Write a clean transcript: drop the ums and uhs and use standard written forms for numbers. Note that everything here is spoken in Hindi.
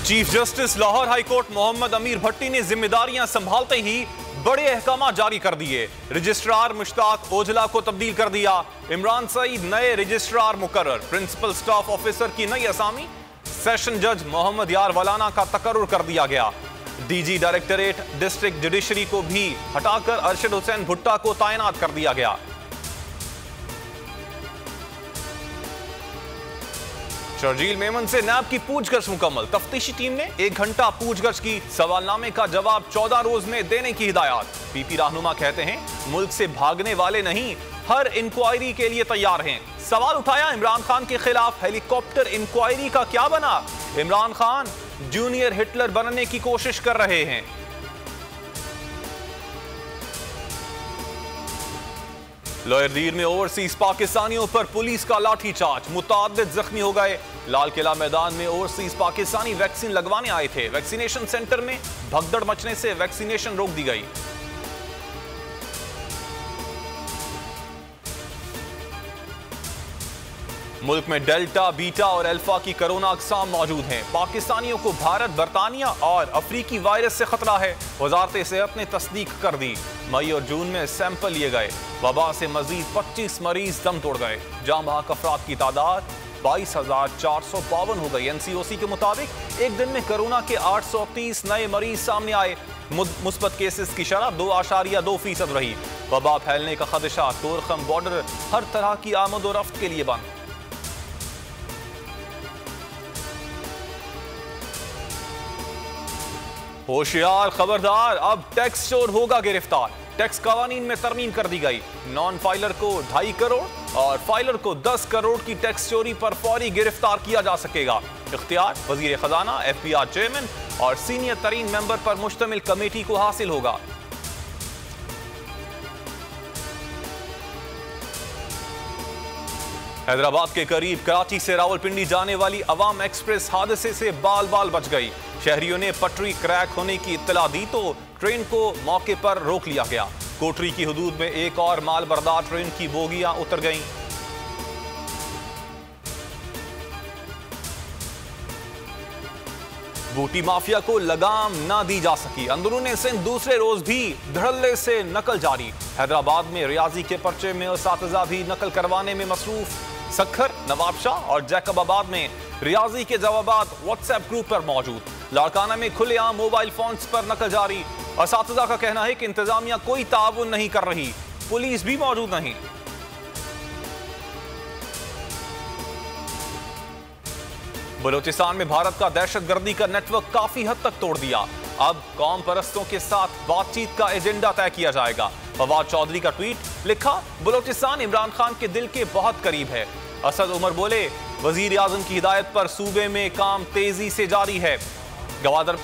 Chief justice Lahore high court Mohammad Amir Bhatti ने जिम्मेदारियां संभालते ही बड़े अहकाम जारी कर दिए। रजिस्ट्रार मुश्ताक ओझला को तब्दील कर दिया। इमरान सईद नए रजिस्ट्रार मुकर्रर। प्रिंसिपल स्टाफ ऑफिसर की नई असामी। सेशन जज मोहम्मद यार वलाना का तकर्रुर कर दिया गया। डीजी डायरेक्टरेट डिस्ट्रिक्ट जुडिशरी को भी हटाकर अरशद हुसैन भुट्टा को तैनात कर दिया गया। शर्जील मेमन से नैब की पूछगछ मुकम्मल। तफ्तीशी टीम ने 1 घंटा पूछगछ की। सवालनामे का जवाब 14 रोज में देने की हिदायत। पीपी रहनुमा कहते हैं मुल्क से भागने वाले नहीं, हर इंक्वायरी के लिए तैयार हैं। सवाल उठाया इमरान खान के खिलाफ हेलीकॉप्टर इंक्वायरी का क्या बना। इमरान खान जूनियर हिटलर बनने की कोशिश कर रहे हैं। लोअरदीर में ओवरसीज पाकिस्तानियों पर पुलिस का लाठीचार्ज। मुताद्दिद जख्मी हो गए। लाल किला मैदान में ओवरसीज पाकिस्तानी वैक्सीन लगवाने आए थे। वैक्सीनेशन सेंटर में भगदड़ मचने से वैक्सीनेशन रोक दी गई। मुल्क में डेल्टा, बीटा और अल्फा की कोरोना अक़साम मौजूद हैं। पाकिस्तानियों को भारत, बरतानिया और अफ्रीकी वायरस से खतरा है। वजारत सेहत ने तस्दीक कर दी। मई और जून में सैंपल लिए गए। वबा से मजीद 25 मरीज दम तोड़ गए। जाम बहक अफराद की तादाद 22,452 हो गई। NCOC के मुताबिक एक दिन में कोरोना के 830 नए मरीज सामने आए। मुस्बत केसेस की शरह 2.2% रही। वबा फैलने का खदशा। तोरखम बॉर्डर हर तरह की आमद और रफ्त के लिए बंद। होशियार, खबरदार, अब टैक्स चोर होगा गिरफ्तार। टैक्स कानून में तरमीम कर दी गई। नॉन फाइलर को 2.5 करोड़ और फाइलर को 10 करोड़ की टैक्स चोरी पर फौरी गिरफ्तार किया जा सकेगा। इख्तियार वजीर खजाना, FBI चेयरमैन और सीनियर तरीन मेंबर पर मुश्तमिल कमेटी को हासिल होगा। हैदराबाद के करीब कराची से रावलपिंडी जाने वाली अवाम एक्सप्रेस हादसे से बाल बाल बच गई। शहरियों ने पटरी क्रैक होने की इत्तला दी तो ट्रेन को मौके पर रोक लिया गया। कोटरी की हुदूद में एक और माल बरदार ट्रेन की बोगियां उतर गईं। बूटी माफिया को लगाम ना दी जा सकी। अंदरूनी सिंध दूसरे रोज भी धड़ल्ले से नकल जारी। हैदराबाद में रियाजी के पर्चे में उस्ताद भी नकल करवाने में मसरूफ। सखर, नवाबशाह और जैकबाबाद में रियाजी के जवाबात व्हाट्सएप ग्रुप पर मौजूद। लाड़काना में खुलेआम मोबाइल फोन्स पर नकल जारी। उस्ताद का कहना है कि इंतजामिया कोई ताउन नहीं कर रही, पुलिस भी मौजूद नहीं। बलूचिस्तान में भारत का दहशतगर्दी का नेटवर्क काफी हद तक तोड़ दिया। अब कौम परस्तों के साथ बातचीत का एजेंडा तय किया जाएगा। फवाद चौधरी का ट्वीट, लिखा बलूचिस्तान इमरान खान के दिल के बहुत करीब है। असद उमर बोले वजीर आजम की हिदायत पर सूबे में काम तेजी से जारी है। गवादर